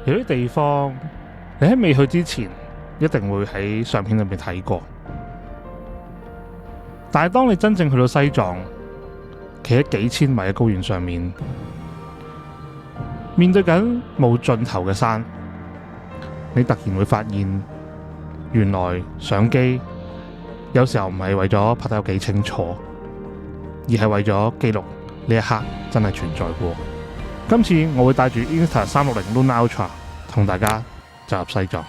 有啲地方你喺未去之前一定會喺相片裏面睇過，但係當你真正去到西藏，企喺幾千米嘅高原上面，面對緊冇盡頭嘅山，你突然會發現，原來相機有時候唔係為咗拍得有幾清楚，而係為咗記錄呢一刻真係存在過。今次我會帶住 Insta360 Lunar Ultra 同大家走入西藏。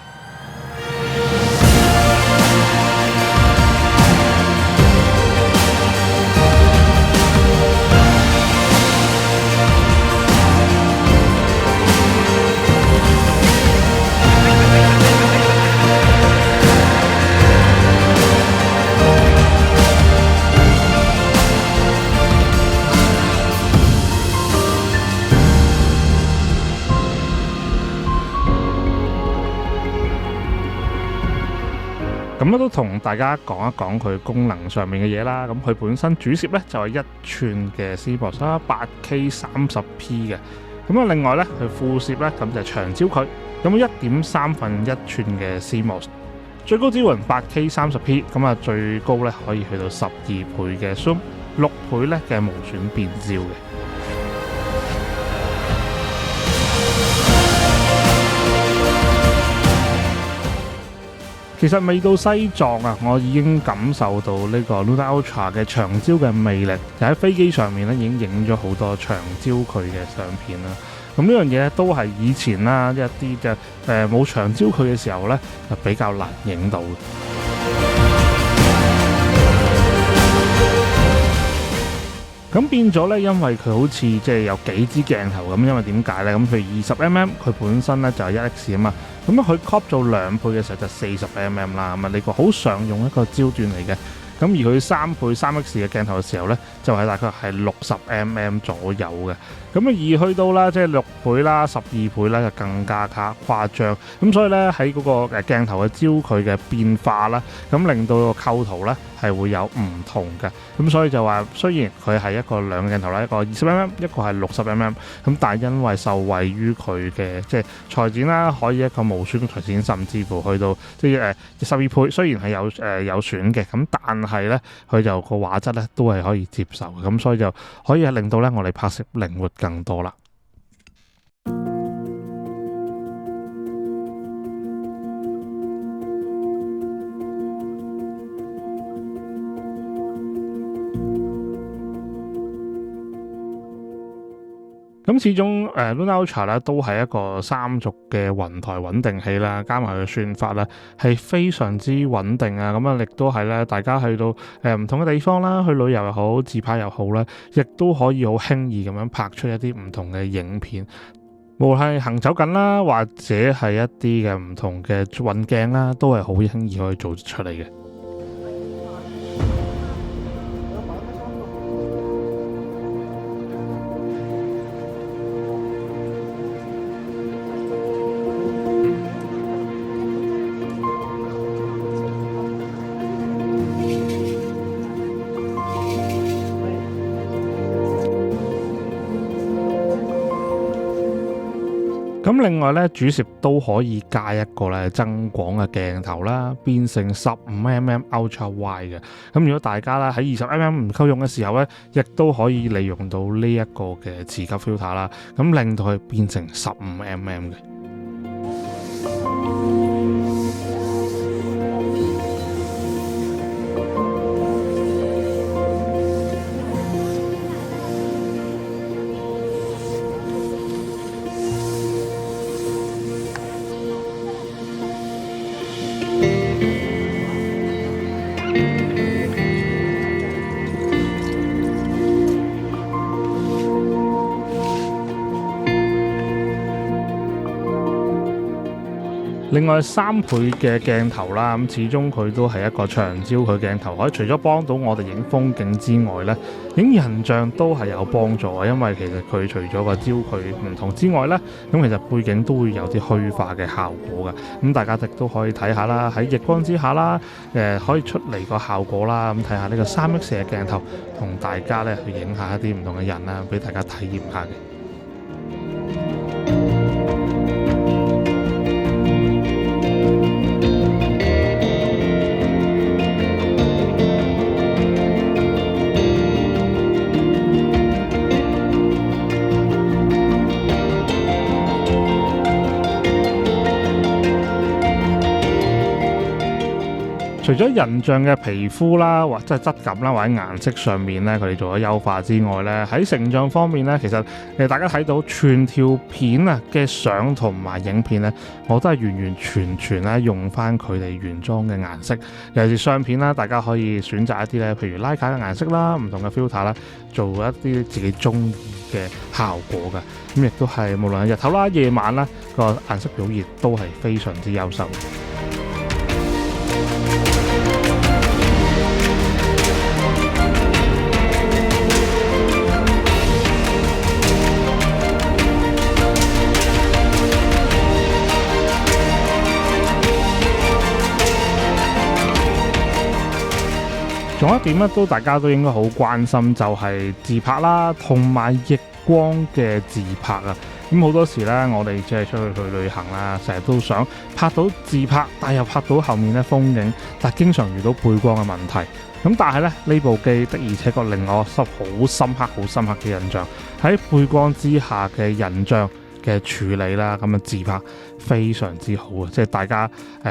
咁都同大家講一講佢功能上面嘅嘢啦。咁佢本身主攝呢就係1寸嘅 CMOS 啦，8K 30P 嘅。咁啊，另外呢，佢副攝呢咁就係長焦距，咁1.3分1寸嘅 CMOS， 最高支援 8K 30P， 咁啊最高呢可以去到12倍嘅 zoom， 6倍呢嘅無損變焦嘅。其實未到西藏啊，我已經感受到呢個 Lunar Ultra 嘅長焦嘅魅力。就喺飛機上面咧，已經影咗好多長焦距嘅相片啦。咁呢樣嘢咧，都係以前啦一啲嘅冇長焦距嘅時候咧，就比較難影到。咁變咗咧，因為佢好似即係有幾支鏡頭咁，因為點解咧？咁譬如20mm，佢本身咧就係1x 啊嘛，咁佢 crop 做2倍嘅時候就40mm啦，咁啊呢個好常用一個焦段嚟嘅。咁而佢3倍 3x 嘅鏡頭嘅時候咧，就係大概係60mm 左右嘅。咁啊而去到啦，即係6倍啦、12倍啦，就更加誇張。咁所以咧喺嗰個鏡頭嘅焦距嘅變化啦，咁令到個構圖咧係會有唔同嘅。咁所以就話雖然佢係一個兩個鏡頭啦，一個20mm，一個係60mm，咁但係因為受惠於佢嘅即係裁剪啦，可以一個無損嘅裁剪，甚至乎去到即係12倍，雖然係有損嘅，咁但係咧佢就個畫質咧都係可以接受嘅，咁所以就可以令到咧我哋拍攝靈活更多啦。咁始終Lunar Ultra 咧都係一個3軸嘅雲台穩定器啦，加埋佢算法啦，係非常之穩定啊！咁啊，亦都係咧，大家去到唔同嘅地方啦，去旅遊又好，自拍又好啦，亦都可以好輕易咁樣拍出一啲唔同嘅影片，無論係行走緊啦，或者係一啲嘅唔同嘅運鏡啦，都係好輕易可以做出嚟嘅。咁另外咧，主攝都可以加一個咧增廣嘅鏡頭啦，變成15mm Ultra Wide 嘅。咁如果大家咧喺20mm 唔夠用嘅時候咧，亦都可以利用到呢一個嘅磁吸 filter 啦，咁令到佢變成15mm 嘅。另外3倍嘅鏡頭啦，咁始終佢都係一個長焦距鏡頭，可以除咗幫到我哋影風景之外咧，影人像都係有幫助嘅。因為其實佢除咗個焦距唔同之外咧，咁其實背景都會有啲虛化嘅效果嘅。咁大家亦都可以睇下啦，喺逆光之下啦，可以出嚟個效果啦。咁睇下呢個3X 嘅鏡頭，同大家咧去影下一啲唔同嘅人啦，俾大家體驗下嘅。除咗人像嘅皮膚啦，或者質感啦，或者顏色上面咧，佢哋做咗優化之外咧，喺成像方面咧，其實大家睇到全條片啊嘅相同埋影片咧，我都係完完全咧用翻佢哋原裝嘅顏色。尤其是相片啦，大家可以選擇一啲咧，譬如徠卡嘅顏色啦，唔同嘅 filter 啦，做一啲自己中意嘅效果嘅。咁亦都係無論係日頭啦、夜晚啦，個顏色表現都係非常之優秀。仲有一點咧，大家都應該好關心，就係自拍啦，同埋逆光嘅自拍啊。咁好多時咧，我哋即係出去旅行啦，成日都想拍到自拍，但又拍到後面咧風景，但經常遇到背光嘅問題。咁但係咧，呢部機的而且確令我好深刻嘅印象，喺背光之下嘅人像嘅處理啦，咁啊自拍非常之好啊！即係大家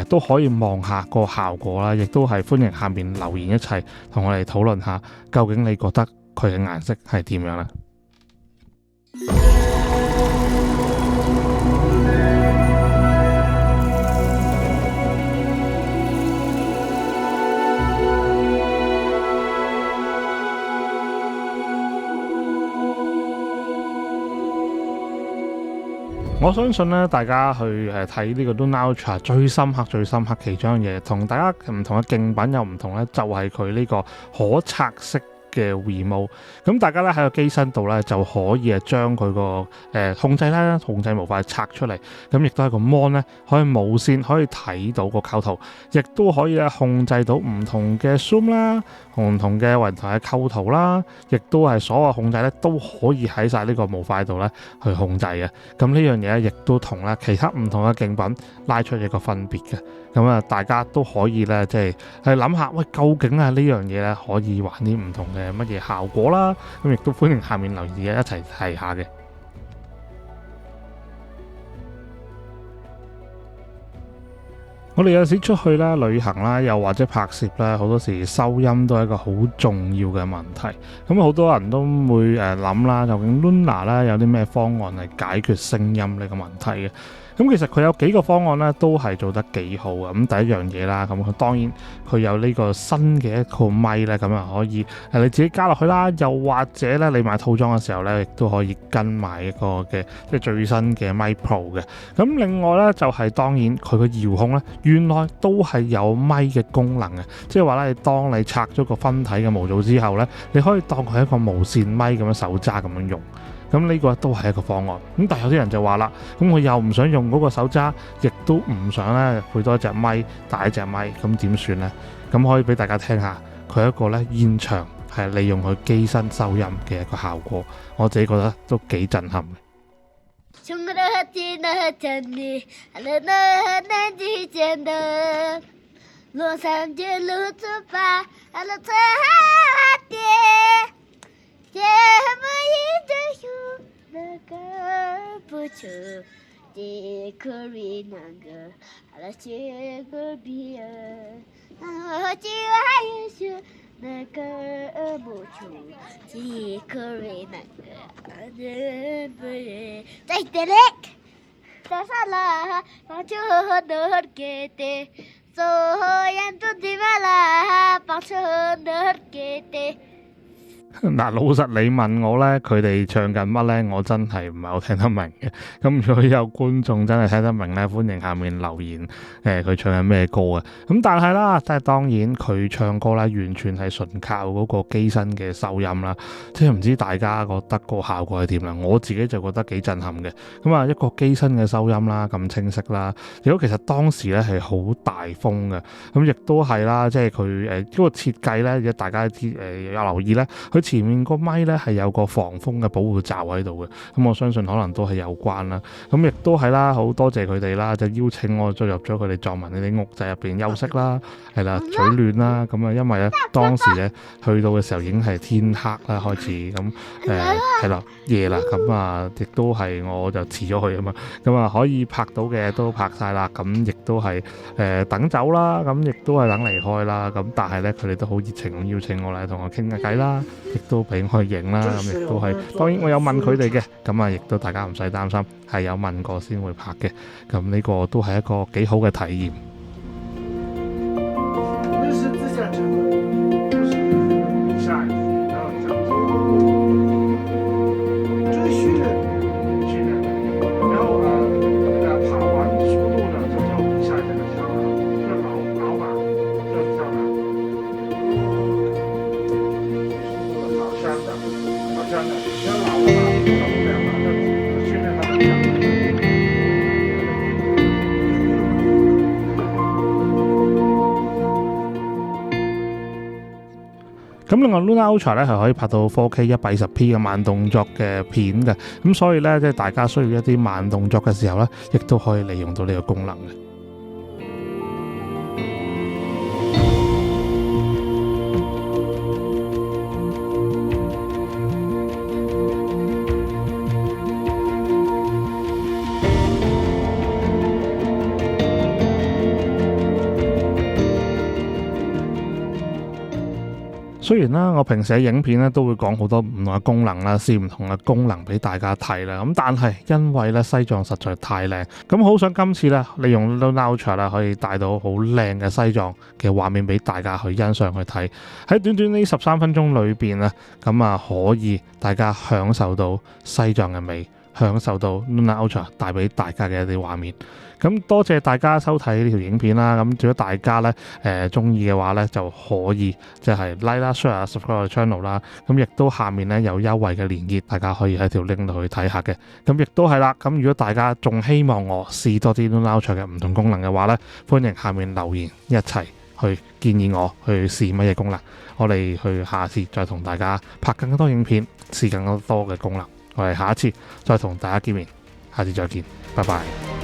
都可以望下個效果啦，亦都係歡迎下面留言一齊同我哋討論下，究竟你覺得佢嘅顏色係點樣呢？我相信咧，大家去睇呢個 Luna Ultra 最深刻其中一樣嘢，同大家唔同嘅競品有唔同咧，就係佢呢個可拆式嘅 remote。咁大家咧喺個機身度咧就可以將佢個控制模塊拆出嚟，咁亦都係個 mon 咧可以無線可以睇到個構圖，亦都可以咧控制到唔同嘅 zoom 啦，唔同嘅雲台嘅構圖啦，亦都係所有控制咧都可以喺晒呢個模塊度咧去控制嘅。咁呢樣嘢亦都同咧其他唔同嘅競品拉出一個分別嘅。咁啊，大家都可以咧即係去諗下，喂，究竟係呢樣嘢咧可以玩啲唔同嘅乜嘢效果啦？咁亦都歡迎下面留言一齊睇下嘅。我哋有時出去啦、旅行啦，又或者拍攝啦，好多時收音都係一個好重要嘅問題。咁好多人都會諗啦，究竟 Luna 啦有啲咩方案嚟解決聲音呢個問題嘅？咁其實佢有幾個方案咧，都係做得幾好嘅。咁第一樣嘢啦，咁當然佢有呢個新嘅一個咪咧，咁啊可以你自己加落去啦。又或者咧，你買套裝嘅時候咧，亦都可以跟埋一個嘅即係最新嘅咪 Pro 嘅。咁另外咧，就係當然佢個遙控咧，原來都係有咪嘅功能嘅。即係話咧，當你拆咗個分體嘅模組之後咧，你可以當佢係一個無線咪咁樣手揸咁樣用。咁呢個都係一個方案。咁但係有啲人就話啦，咁我又唔想用嗰個手揸，亦都唔想咧配多一隻咪，大一隻咪，咁點算呢？咁可以俾大家聽下，佢一個咧現場係利用佢機身收音嘅一個效果，我自己覺得都幾震撼嘅。嗱，老實你問我咧，佢哋唱緊乜咧？我真係唔係好聽得明嘅。咁如果有觀眾真係聽得明咧，歡迎下面留言，佢唱緊咩歌啊？咁但係啦，即係當然佢唱歌咧，完全係純靠嗰個機身嘅收音啦。即係唔知大家覺得個效果係點啦？我自己就覺得幾震撼嘅。咁啊，一個機身嘅收音啦，咁清晰啦。如果其實當時咧係好大風嘅，咁亦都係啦，即係佢嗰個設計咧，大家有留意咧，佢前面個咪咧係有個防風嘅保護罩喺度嘅，咁我相信可能都係有關啦。咁亦都係啦，好多謝佢哋啦，就邀請我進入咗佢哋藏民嗰啲屋仔入邊休息啦，係啦，取暖啦。咁啊，因為咧當時咧去到嘅時候已經係天黑啦，開始咁係啦，夜啦，咁啊亦都係我就遲咗去啊嘛，咁啊可以拍到嘅都拍晒啦，咁亦都係等走啦，咁亦都係等離開啦。咁但係咧佢哋都好熱情咁邀請我嚟同我傾下偈啦，亦都俾我去影啦，咁亦都係當然我有問佢哋嘅，咁啊亦都大家唔使擔心，係有問過先會拍嘅，咁呢個都係一個幾好嘅體驗。咁另外 Lunar Ultra 咧係可以拍到 4K 120p 嘅慢動作嘅片嘅，咁所以咧即係大家需要一啲慢動作嘅時候咧，亦都可以利用到呢個功能嘅。雖然啦，我平時喺影片咧都會講好多唔同嘅功能啦，試唔同嘅功能俾大家睇啦。咁但係因為咧西藏實在太靚，咁好想今次咧利用 Lunar Ultra 啦，可以帶到好靚嘅西藏嘅畫面俾大家去欣賞去睇。喺短短呢13分鐘裏邊咧，咁啊可以大家享受到西藏嘅美，享受到 Lunar Ultra 帶俾大家嘅一啲畫面。咁多謝大家收睇呢條影片啦。咁如果大家咧中意嘅話咧，就可以即係 like 啦、share 啊、subscribe 我 channel 啦。咁亦都下面咧有優惠嘅連結，大家可以喺條 link 度去睇下嘅。咁亦都係啦。咁如果大家仲希望我試多啲 Lunar Ultra 嘅唔同功能嘅話咧，歡迎下面留言一齊去建議我去試乜嘢功能。我哋去下次再同大家拍更多影片，試更多嘅功能。我哋下一次再同大家見面，下次再見，拜拜。